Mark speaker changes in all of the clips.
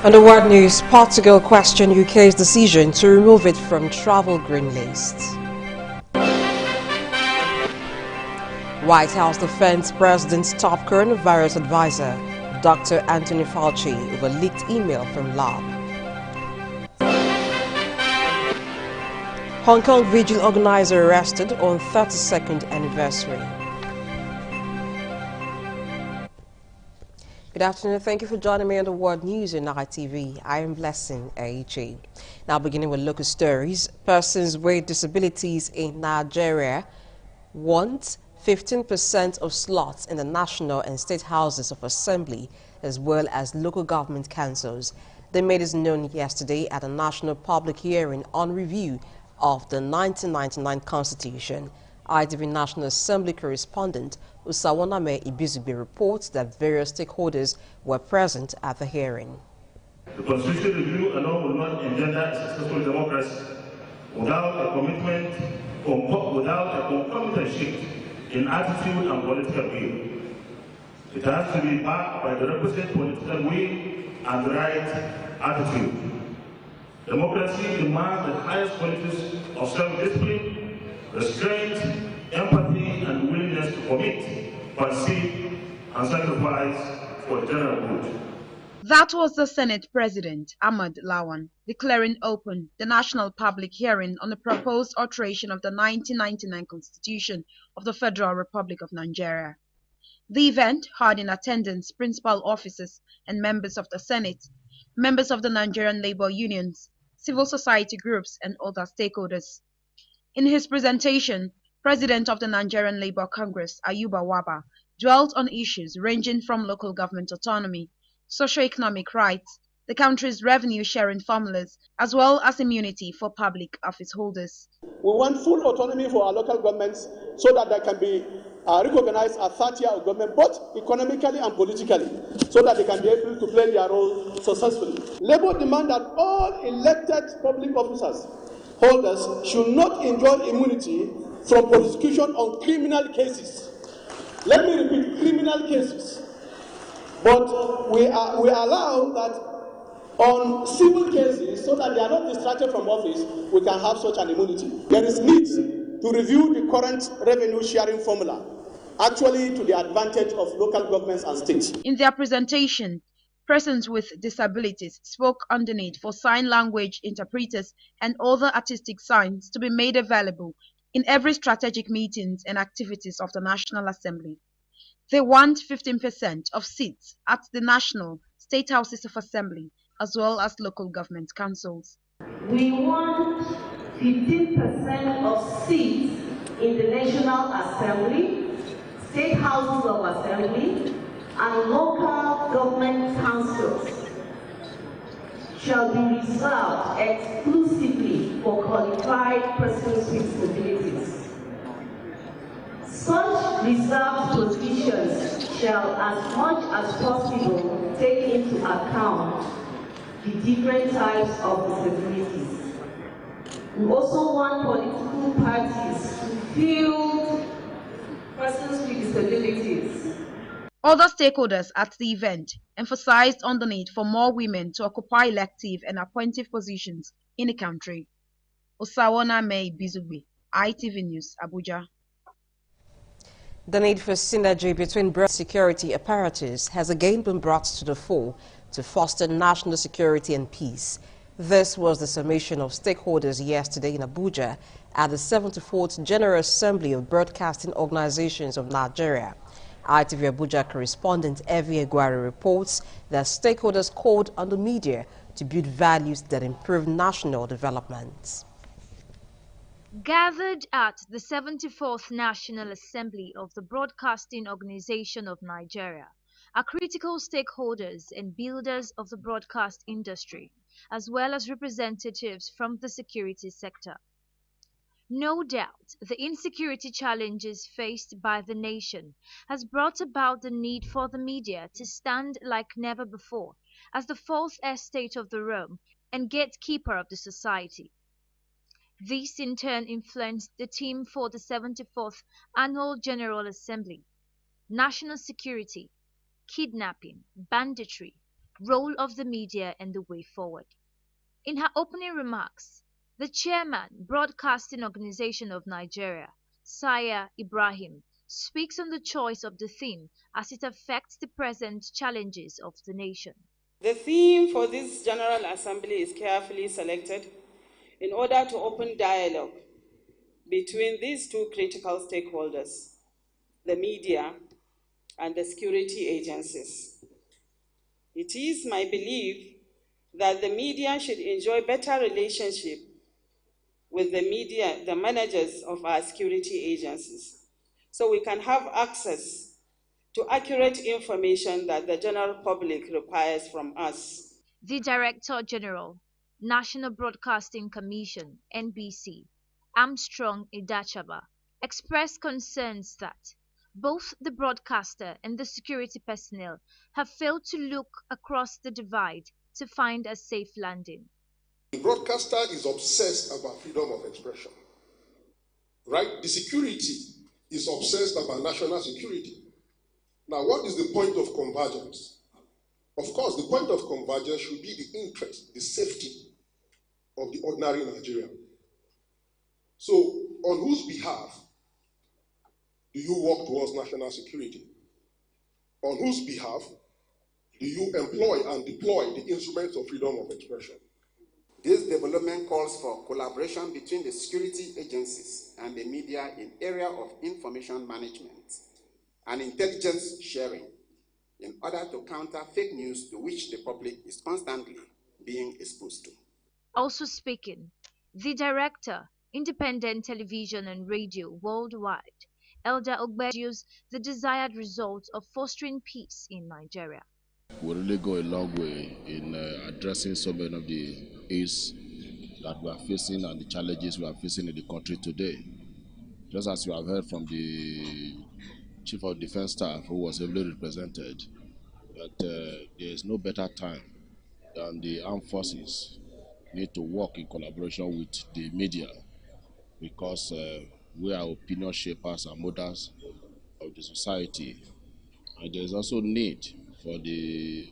Speaker 1: On the world news, Portugal questioned UK's decision to remove it from travel green list. White House defends President's top coronavirus advisor, Dr. Anthony Fauci, over leaked email from lab. Hong Kong vigil organizer arrested on 32nd anniversary. Good afternoon. Thank you for joining me on the World News in ITV. I am Blessing AG. Now beginning with local stories, persons with disabilities in Nigeria want 15% of slots in the national and state houses of assembly as well as local government councils. They made this known yesterday at a national public hearing on review of the 1999 Constitution. ITV National Assembly correspondent Usawoname Ibizugbe reports that various stakeholders were present at the hearing.
Speaker 2: The Constitution review alone will not engender a successful democracy without a commitment or without a concomitant shift in attitude and political will. It has to be backed by the requisite political will and the right attitude. Democracy demands the highest qualities of self-discipline, restraint, empathy, and willingness to commit, pursue, and sacrifice for the general good.
Speaker 3: That was the Senate President, Ahmad Lawan, declaring open the national public hearing on the proposed alteration of the 1999 Constitution of the Federal Republic of Nigeria. The event had in attendance principal officers and members of the Senate, members of the Nigerian labor unions, civil society groups, and other stakeholders. In his presentation, President of the Nigerian Labour Congress, Ayuba Waba, dwelt on issues ranging from local government autonomy, socio-economic rights, the country's revenue-sharing formulas, as well as immunity for public office holders.
Speaker 4: We want full autonomy for our local governments so that they can be recognized as third-tier of government, both economically and politically, so that they can be able to play their role successfully. Labour demand that all elected public officers holders should not enjoy immunity from prosecution on criminal cases. Let me repeat, criminal cases. But we allow that on civil cases, so that they are not distracted from office, we can have such an immunity. There is need to review the current revenue sharing formula, actually to the advantage of local governments and states.
Speaker 3: In their presentation, persons with disabilities spoke on the need for sign language interpreters and other artistic signs to be made available in every strategic meetings and activities of the National Assembly. They want 15% of seats at the national, state houses of assembly, as well as local government councils.
Speaker 5: We want 15% of seats in the National Assembly, state houses of assembly, and local government councils shall be reserved exclusively for qualified persons with disabilities. Such reserved positions shall, as much as possible, take into account the different types of disabilities. We also want political parties to field persons with disabilities.
Speaker 3: Other stakeholders at the event emphasized on the need for more women to occupy elective and appointive positions in the country. Usawoname Ibizugbe, ITV News, Abuja.
Speaker 1: The need for synergy between broad security apparatus has again been brought to the fore to foster national security and peace. This was the summation of stakeholders yesterday in Abuja at the 74th General Assembly of Broadcasting Organizations of Nigeria. ITV Abuja correspondent Evie Eguari reports that stakeholders called on the media to build values that improve national development.
Speaker 6: Gathered at the 74th National Assembly of the Broadcasting Organization of Nigeria are critical stakeholders and builders of the broadcast industry, as well as representatives from the security sector. No doubt, the insecurity challenges faced by the nation has brought about the need for the media to stand like never before as the fourth estate of the realm and gatekeeper of the society. This in turn influenced the theme for the 74th Annual General Assembly: national security, kidnapping, banditry, role of the media and the way forward. In her opening remarks, the chairman, Broadcasting Organization of Nigeria, Saya Ibrahim, speaks on the choice of the theme as it affects the present challenges of the nation.
Speaker 7: The theme for this General Assembly is carefully selected in order to open dialogue between these two critical stakeholders, the media and the security agencies. It is my belief that the media should enjoy better relationship with the managers of our security agencies, so we can have access to accurate information that the general public requires from us.
Speaker 6: The Director General, National Broadcasting Commission, NBC, Armstrong Idachaba, expressed concerns that both the broadcaster and the security personnel have failed to look across the divide to find a safe landing.
Speaker 8: The broadcaster is obsessed about freedom of expression, right? The security is obsessed about national security. Now, what is the point of convergence? Of course, the point of convergence should be the interest, the safety of the ordinary Nigerian. So, on whose behalf do you work towards national security? On whose behalf do you employ and deploy the instruments of freedom of expression?
Speaker 9: This development calls for collaboration between the security agencies and the media in area of information management and intelligence sharing in order to counter fake news to which the public is constantly being exposed to.
Speaker 6: Also speaking, the Director, Independent Television and Radio Worldwide, Elder Ogbe, used the desired results of fostering peace in Nigeria.
Speaker 10: We really go a long way in addressing so many of the issues that we are facing and the challenges we are facing in the country today. Just as you have heard from the Chief of Defense Staff, who was heavily represented, that there is no better time than the armed forces need to work in collaboration with the media, because we are opinion shapers and models of the society. And there is also need for the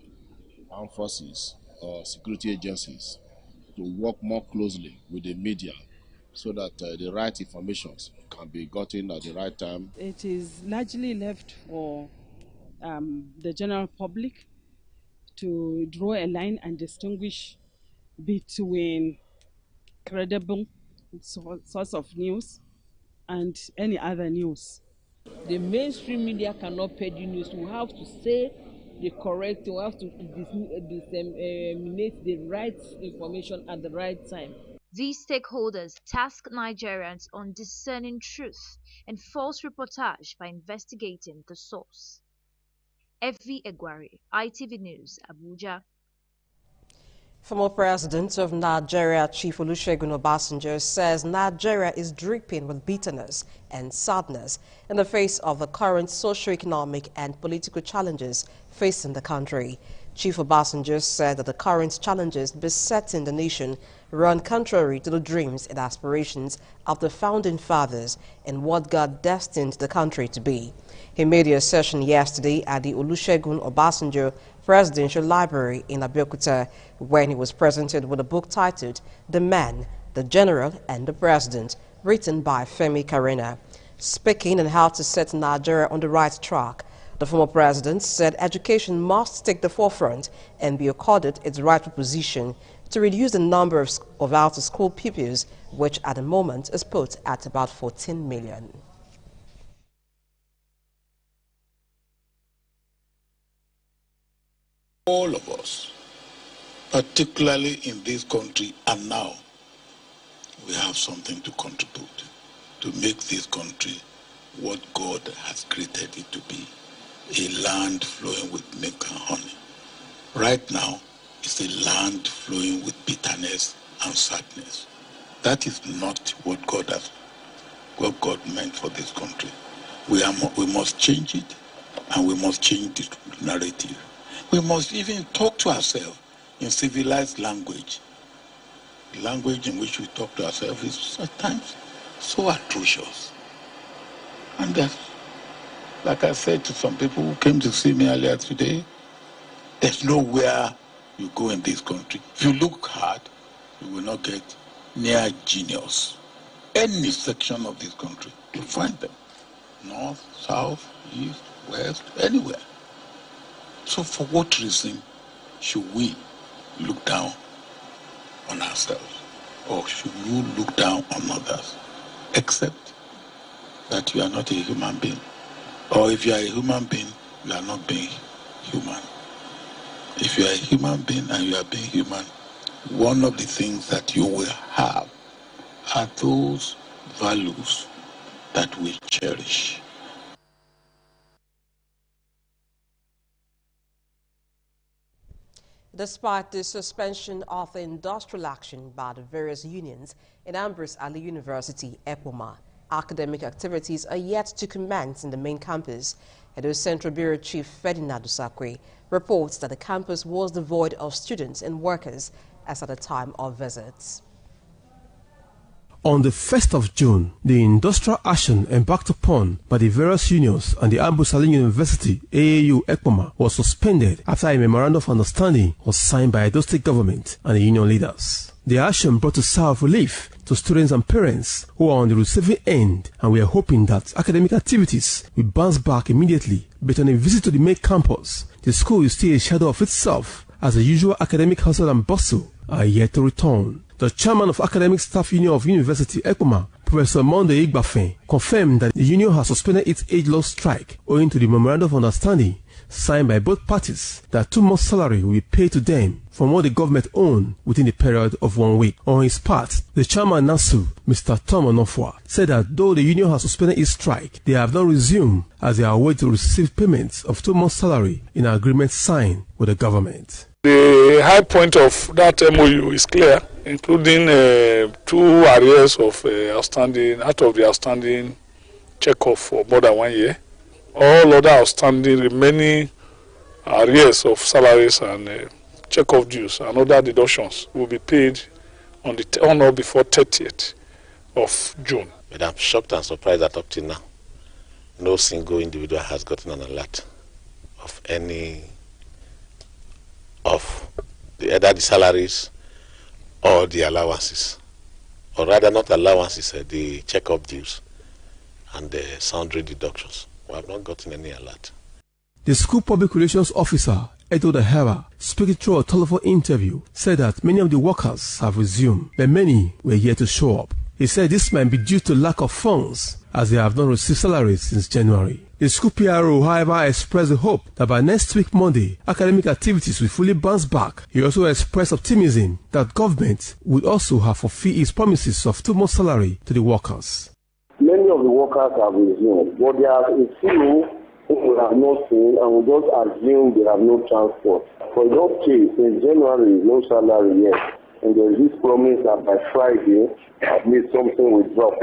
Speaker 10: armed forces or security agencies to work more closely with the media so that the right information can be gotten at the right time.
Speaker 11: It is largely left for the general public to draw a line and distinguish between credible source of news and any other news.
Speaker 12: The mainstream media cannot peddle news. We have to say the correct, we have to disseminate the right information at the right time.
Speaker 6: These stakeholders task Nigerians on discerning truth and false reportage by investigating the source. F.V. Egwari, ITV News, Abuja.
Speaker 1: Former President of Nigeria, Chief Olusegun Obasanjo, says Nigeria is dripping with bitterness and sadness in the face of the current socio-economic and political challenges facing the country. Chief Obasanjo said that the current challenges besetting the nation run contrary to the dreams and aspirations of the founding fathers and what God destined the country to be. He made the assertion yesterday at the Olusegun Obasanjo Presidential Library in Abeokuta when he was presented with a book titled The Man, the General and the President, written by Femi Karena. Speaking on how to set Nigeria on the right track, the former president said education must take the forefront and be accorded its rightful position to reduce the number of out-of-school pupils, which at the moment is put at about 14 million.
Speaker 13: All of us, particularly in this country and now, we have something to contribute to make this country what God has created it to be, a land flowing with milk and honey. Right now, it's a land flowing with bitterness and sadness. That is not what God meant for this country. We must change it, and we must change the narrative. We must even talk to ourselves in civilized language. The language in which we talk to ourselves is at times so atrocious. And like I said to some people who came to see me earlier today, There's nowhere you go in this country. If you look hard, you will not get near genius. Any section of this country, you'll find them. North, south, east, west, anywhere. So for what reason should we look down on ourselves? Or should you look down on others? Except that you are not a human being. Or if you are a human being, you are not being human. If you are a human being and you are being human, one of the things that you will have are those values that we cherish.
Speaker 1: Despite the suspension of industrial action by the various unions in Ambrose Ali University, EPOMA, academic activities are yet to commence in the main campus. Edo Central Bureau Chief Ferdinand Usakwe reports that the campus was devoid of students and workers as at the time of visits.
Speaker 14: On the 1st of June, the industrial action embarked upon by the various unions and the Ambrose Ali University AAU EPOMA was suspended after a memorandum of understanding was signed by Edo State government and the union leaders. The action brought a sigh of relief to students and parents who are on the receiving end, and we are hoping that academic activities will bounce back immediately. But on a visit to the main campus, the school is still a shadow of itself as the usual academic hustle and bustle are yet to return. The chairman of Academic Staff Union of University EPOMA, Professor Monday Igbafen, confirmed that the union has suspended its age-long strike owing to the memorandum of understanding signed by both parties that 2 months' salary will be paid to them from what the government owned within the period of 1 week. On his part, the chairman NASU, Mr. Tom Onofua, said that though the union has suspended its strike, they have not resumed as they are waiting to receive payments of 2 months' salary in an agreement signed with the government.
Speaker 15: The high point of that MOU is clear, including 2 arrears of outstanding, out of the outstanding check-off for more than 1 year. All other outstanding remaining arrears of salaries and check-off dues and other deductions will be paid on or before 30th of June.
Speaker 16: But I'm shocked and surprised that up to now, no single individual has gotten an alert of any of either the salaries or the allowances, or rather not allowances, the check-up dues and the sundry deductions. We have not gotten any alert.
Speaker 14: The school public relations officer, Edo Dahera, speaking through a telephone interview, said that many of the workers have resumed, but many were yet to show up. He said this might be due to lack of funds, as they have not received salaries since January. The school PRO, however, expressed the hope that by next week Monday, academic activities will fully bounce back. He also expressed optimism that government would also have fulfilled its promises of 2 months' salary to the workers.
Speaker 17: Many of the workers have resumed, but there are a few who we have not seen, and we just assume they have no transport. For your case, in January, no salary yet, and there is this promise that by Friday, at least something will drop.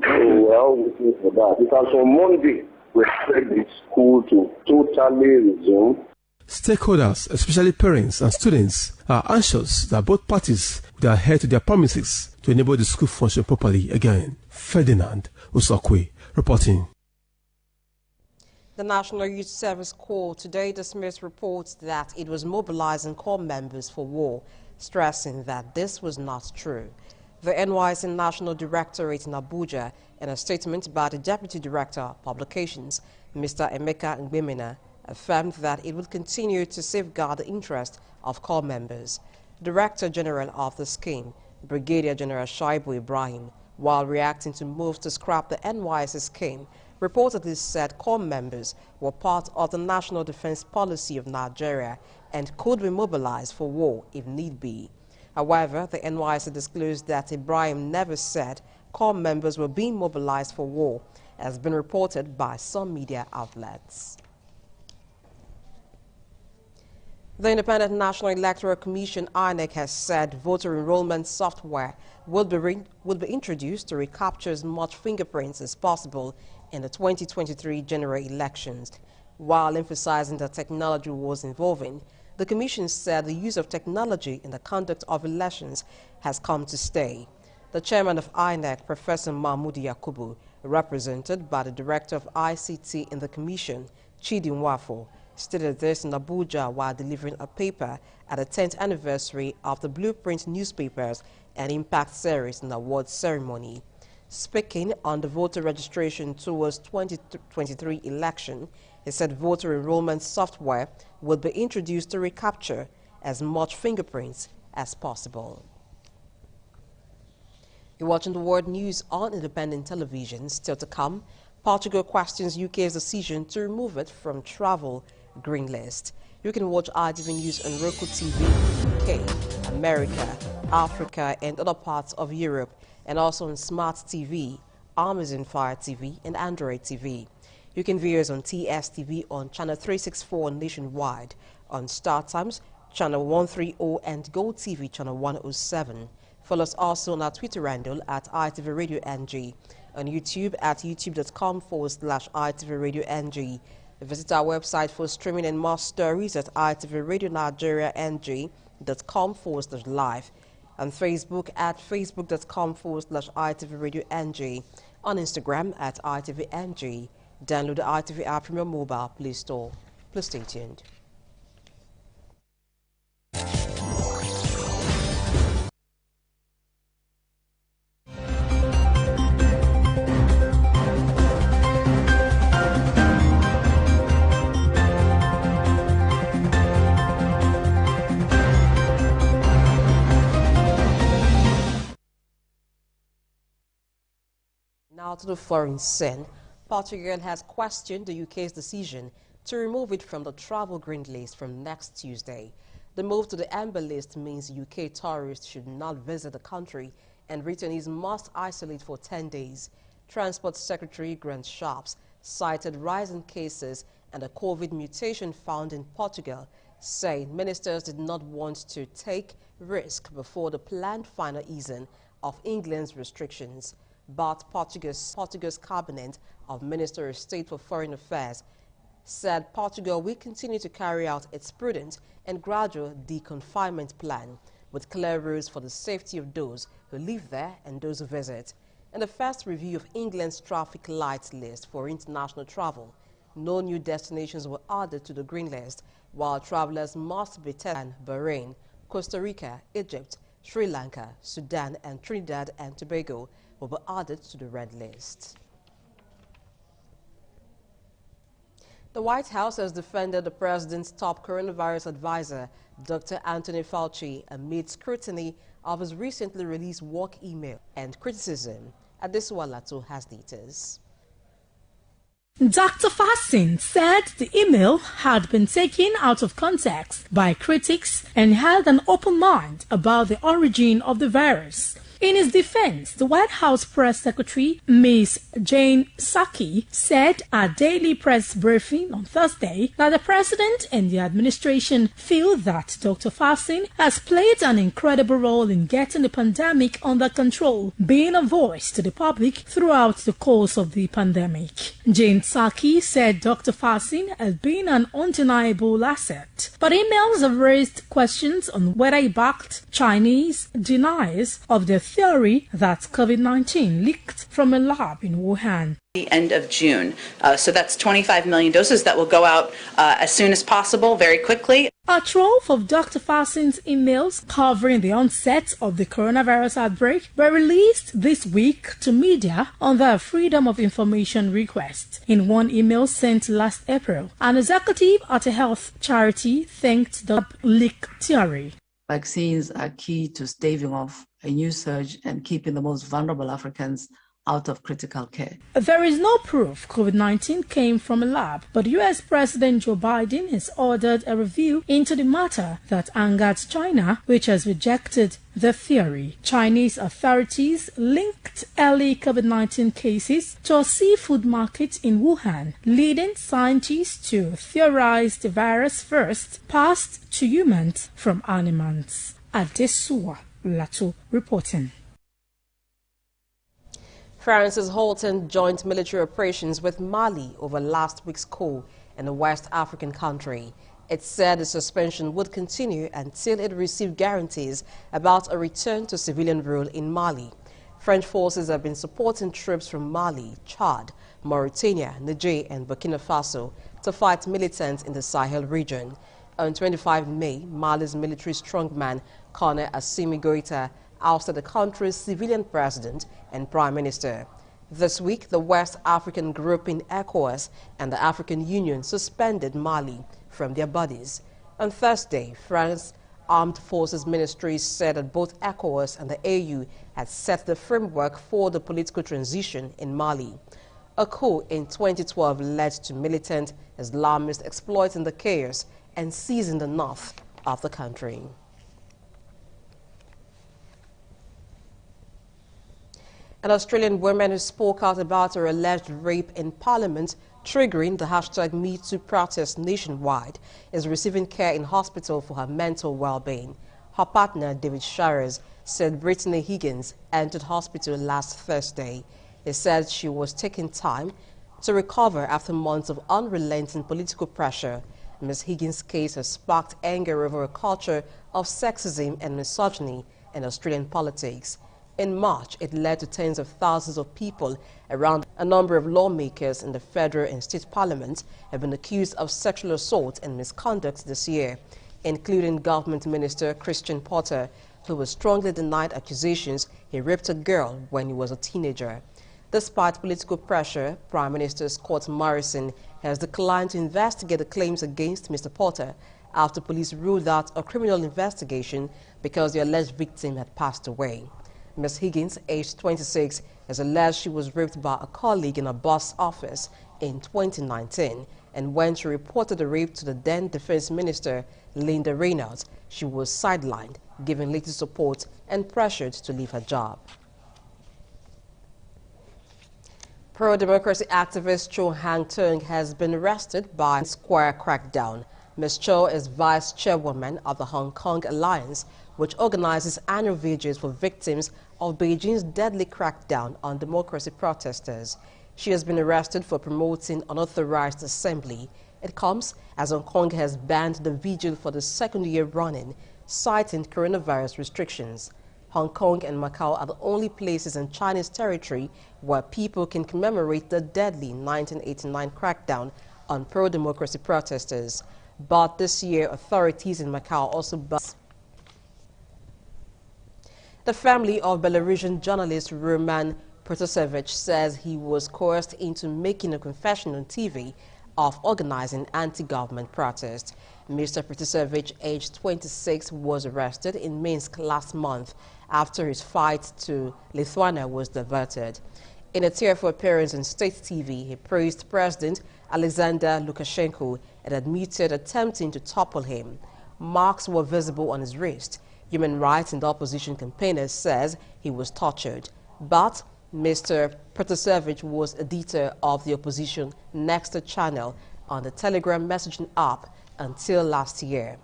Speaker 17: So we are all waiting for that. Because on Monday, we expect the school to totally resume.
Speaker 14: Stakeholders, especially parents and students, are anxious that both parties will adhere to their promises to enable the school function properly again. Ferdinand Usakwe reporting.
Speaker 1: The National Youth Service Corps today dismissed reports that it was mobilizing corps members for war, stressing that this was not true. The NYSC National Directorate in Abuja, in a statement by the Deputy Director of Publications, Mr. Emeka Ngbemena, affirmed that it would continue to safeguard the interest of corps members. Director General of the scheme, Brigadier General Shaibu Ibrahim, while reacting to moves to scrap the NYSC scheme, reportedly said corps members were part of the national defense policy of Nigeria and could be mobilized for war if need be. However, the NYSC disclosed that Ibrahim never said corps members were being mobilized for war, as has been reported by some media outlets. The Independent National Electoral Commission, INEC, has said voter enrollment software will be introduced to recapture as much fingerprints as possible in the 2023 general elections. While emphasizing that technology was evolving, the Commission said the use of technology in the conduct of elections has come to stay. The chairman of INEC, Professor Mahmoud Yakubu, represented by the director of ICT in the Commission, Chidi Nwafo, stated this in Abuja while delivering a paper at the 10th anniversary of the Blueprint Newspapers and Impact Series and Awards ceremony. Speaking on the voter registration towards 2023 election, he said voter enrollment software will be introduced to recapture as much fingerprints as possible. You're watching the World News on independent television. Still to come, Portugal questions UK's decision to remove it from travel green list. You can watch ITV News on Roku TV, UK, America, Africa, and other parts of Europe, and also on Smart TV, Amazon Fire TV, and Android TV. You can view us on TSTV on channel 364 nationwide, on StarTimes, channel 130, and GoTV channel 107. Follow us also on our Twitter handle at ITV Radio NG, on YouTube at youtube.com/ITV Radio NG. Visit our website for streaming and more stories at itvradionigeriang.com/live, on Facebook at facebook.com/ITV Radio NG, on Instagram at ITV NG. Download the ITV app from your mobile Play Store. Please stay tuned. Now to the foreign scene. Portugal has questioned the UK's decision to remove it from the travel green list from next Tuesday. The move to the amber list means UK tourists should not visit the country and returnees must isolate for 10 days. Transport Secretary Grant Shapps cited rising cases and a COVID mutation found in Portugal, saying ministers did not want to take risk before the planned final easing of England's restrictions. But Portugal's Cabinet of Minister of State for Foreign Affairs said Portugal will continue to carry out its prudent and gradual deconfinement plan with clear rules for the safety of those who live there and those who visit. In the first review of England's traffic lights list for international travel, no new destinations were added to the green list, while travelers must be tested in Bahrain, Costa Rica, Egypt, Sri Lanka, Sudan, and Trinidad and Tobago will be added to the red list. The White House has defended the president's top coronavirus advisor, Dr. Anthony Fauci, amid scrutiny of his recently released work email and criticism. Adesuwa Lato has details.
Speaker 18: Dr. Fauci said the email had been taken out of context by critics and held an open mind about the origin of the virus. In his defense, the White House press secretary, Ms. Jen Psaki, said at a daily press briefing on Thursday that the president and the administration feel that Dr. Fauci has played an incredible role in getting the pandemic under control, being a voice to the public throughout the course of the pandemic. Jen Psaki said Dr. Fauci has been an undeniable asset, but emails have raised questions on whether he backed Chinese deniers of the theory that COVID-19 leaked from a lab in Wuhan.
Speaker 19: The end of June. So that's 25 million doses that will go out as soon as possible, very quickly.
Speaker 18: A trove of Dr. Fauci's emails covering the onset of the coronavirus outbreak were released this week to media under a Freedom of Information request. In one email sent last April, an executive at a health charity thanked the leak theory.
Speaker 20: Vaccines are key to staving off a new surge and keeping the most vulnerable Africans out of critical care.
Speaker 18: There is no proof COVID-19 came from a lab, but U.S. President Joe Biden has ordered a review into the matter that angered China, which has rejected the theory. Chinese authorities linked early COVID-19 cases to a seafood market in Wuhan, leading scientists to theorize the virus first passed to humans from animals. Adesuwa Lato reporting.
Speaker 1: France is halting joint military operations with Mali over last week's coup in the West African country. It said the suspension would continue until it received guarantees about a return to civilian rule in Mali. French forces have been supporting troops from Mali, Chad, Mauritania, Niger, and Burkina Faso to fight militants in the Sahel region. On 25 May, Mali's military strongman, Colonel Assimi Goïta, ousted the country's civilian president and prime minister. This week, the West African group in ECOWAS and the African Union suspended Mali from their bodies. On Thursday, France's Armed Forces Ministry said that both ECOWAS and the AU had set the framework for the political transition in Mali. A coup in 2012 led to militant Islamists exploiting the chaos and seizing the north of the country. An Australian woman who spoke out about her alleged rape in Parliament, triggering the hashtag #MeToo protest nationwide, is receiving care in hospital for her mental well-being. Her partner, David Sharers, said Brittany Higgins entered hospital last Thursday. He said she was taking time to recover after months of unrelenting political pressure. Ms. Higgins' case has sparked anger over a culture of sexism and misogyny in Australian politics. In March, it led to tens of thousands of people around. A number of lawmakers in the federal and state parliaments have been accused of sexual assault and misconduct this year, including Government Minister Christian Porter, who was strongly denied accusations he raped a girl when he was a teenager. Despite political pressure, Prime Minister Scott Morrison has declined to investigate the claims against Mr. Porter after police ruled out a criminal investigation because the alleged victim had passed away. Ms. Higgins, aged 26, has alleged she was raped by a colleague in a boss office in 2019, and when she reported the rape to the then Defense Minister, Linda Reynolds, she was sidelined, given little support and pressured to leave her job. Pro-democracy activist Cho Hang-tung has been arrested by a square crackdown. Ms. Cho is vice chairwoman of the Hong Kong Alliance, which organizes annual vigils for victims of Beijing's deadly crackdown on democracy protesters. She has been arrested for promoting unauthorized assembly. It comes as Hong Kong has banned the vigil for the second year running, citing coronavirus restrictions. Hong Kong and Macau are the only places in Chinese territory where people can commemorate the deadly 1989 crackdown on pro-democracy protesters. But this year, authorities in Macau also banned. The family of Belarusian journalist Roman Protasevich says he was coerced into making a confession on TV of organizing anti-government protests. Mr. Protasevich, aged 26, was arrested in Minsk last month after his flight to Lithuania was diverted. In a tearful appearance on state TV, he praised President Alexander Lukashenko and admitted attempting to topple him. Marks were visible on his wrist. Human rights and opposition campaigners says he was tortured, but Mr. Protasevich was editor of the opposition Next channel on the Telegram messaging app until last year.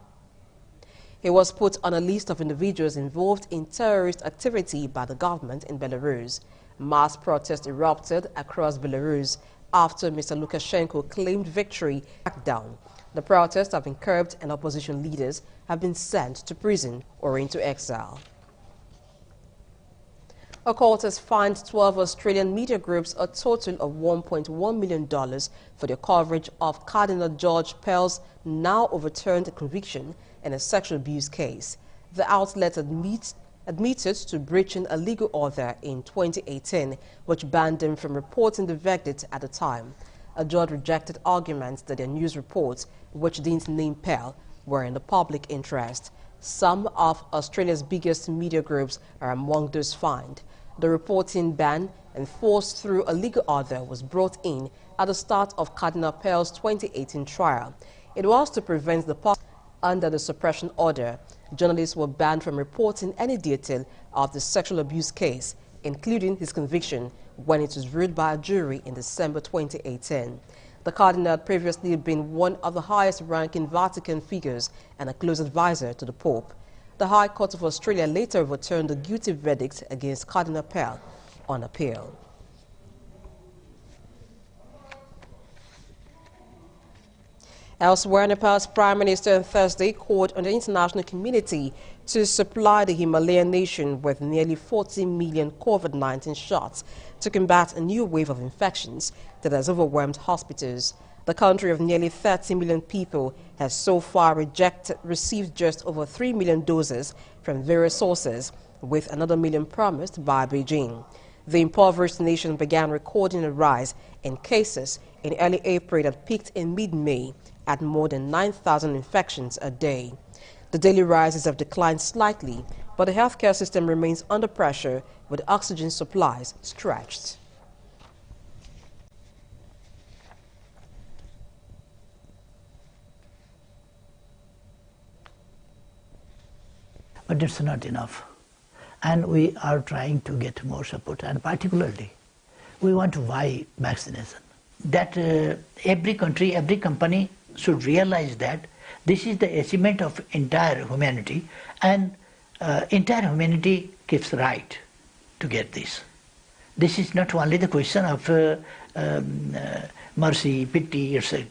Speaker 1: He was put on a list of individuals involved in terrorist activity by the government in Belarus. Mass protests erupted across Belarus after Mr. Lukashenko claimed victory crackdown. The protests have been curbed and opposition leaders have been sent to prison or into exile. A court has fined 12 Australian media groups a total of $1.1 million for their coverage of Cardinal George Pell's now overturned conviction in a sexual abuse case. The outlet admitted to breaching a legal order in 2018, which banned them from reporting the verdict at the time. A judge rejected arguments that their news reports, which didn't name Pell, were in the public interest. Some of Australia's biggest media groups are among those fined. The reporting ban, enforced through a legal order, was brought in at the start of Cardinal Pell's 2018 trial. It was to prevent the under the suppression order. Journalists were banned from reporting any detail of the sexual abuse case, including his conviction, when it was ruled by a jury in December 2018. The Cardinal had previously been one of the highest-ranking Vatican figures and a close advisor to the Pope. The High Court of Australia later overturned the guilty verdict against Cardinal Pell on appeal. Elsewhere, Nepal's Prime Minister on Thursday called on the international community to supply the Himalayan nation with nearly 40 million COVID-19 shots to combat a new wave of infections that has overwhelmed hospitals. The country of nearly 30 million people has so far received just over 3 million doses from various sources, with another million promised by Beijing. The impoverished nation began recording a rise in cases in early April that peaked in mid-May at more than 9,000 infections a day. The daily rises have declined slightly, but the healthcare system remains under pressure with oxygen supplies stretched.
Speaker 21: But it's not enough. And we are trying to get more support, and particularly we want to buy vaccination. That every country, every company should realize that this is the achievement of entire humanity, and entire humanity gives right to get this. This is not only the question of mercy, pity, etc.,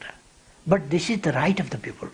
Speaker 21: but this is the right of the people.